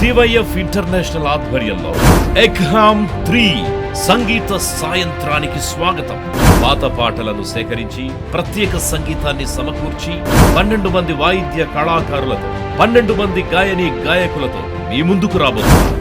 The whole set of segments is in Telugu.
CYF ఇంటర్నేషనల్ ఆధ్వర్యంలో ఎగ్హామ్ 3 సంగీత సాయంత్రానికి స్వాగతం. పాత పాటలను సేకరించి ప్రత్యేక సంగీతాన్ని సమకూర్చి 12 మంది వాయిద్య కళాకారులతో 12 మంది గాయని గాయకులతో మీ ముందుకు రాబోతున్నారు.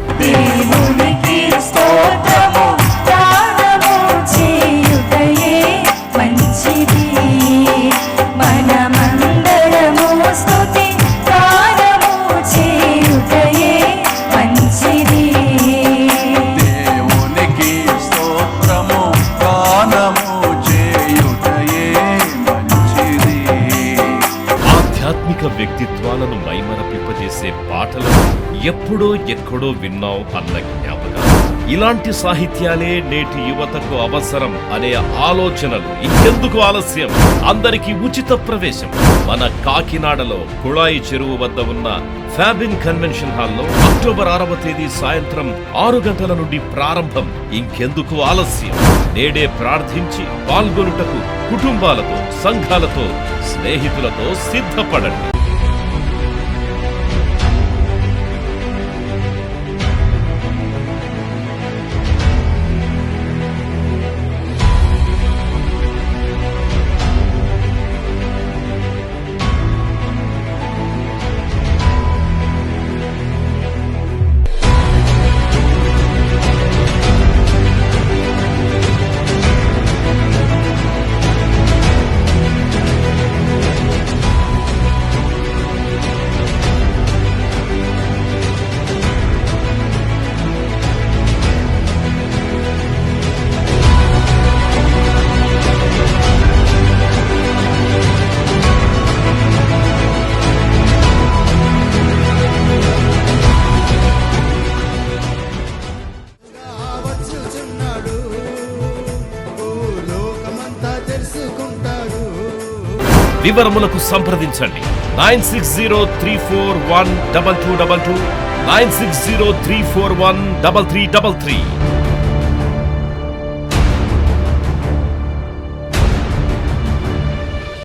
ఆధ్యాత్మిక వ్యక్తిత్వాలను మైమరపింపజేసే పాటలను ఎప్పుడో ఎక్కడో విన్నాం అన్న జ్ఞాపకం. ఇలాంటి సాహిత్యాలే నేటి యువతకు అవసరం అనే ఆలోచనలు ఇంకెందుకు ఆలస్యం? అందరికీ ఉచిత ప్రవేశం. మన కాకినాడలో కుళాయి చెరువు వద్ద ఉన్న ఫ్యాబిన్ కన్వెన్షన్ హాల్లో అక్టోబర్ 6వ తేదీ సాయంత్రం 6 గంటల నుండి ప్రారంభం. ఇంకెందుకు ఆలస్యం? నేడే ప్రార్థించి పాల్గొనుటకు కుటుంబాలతో, సంఘాలతో, స్నేహితులతో సిద్ధపడండి. వివరములకు సంప్రదించండి 9603412222 9603413333.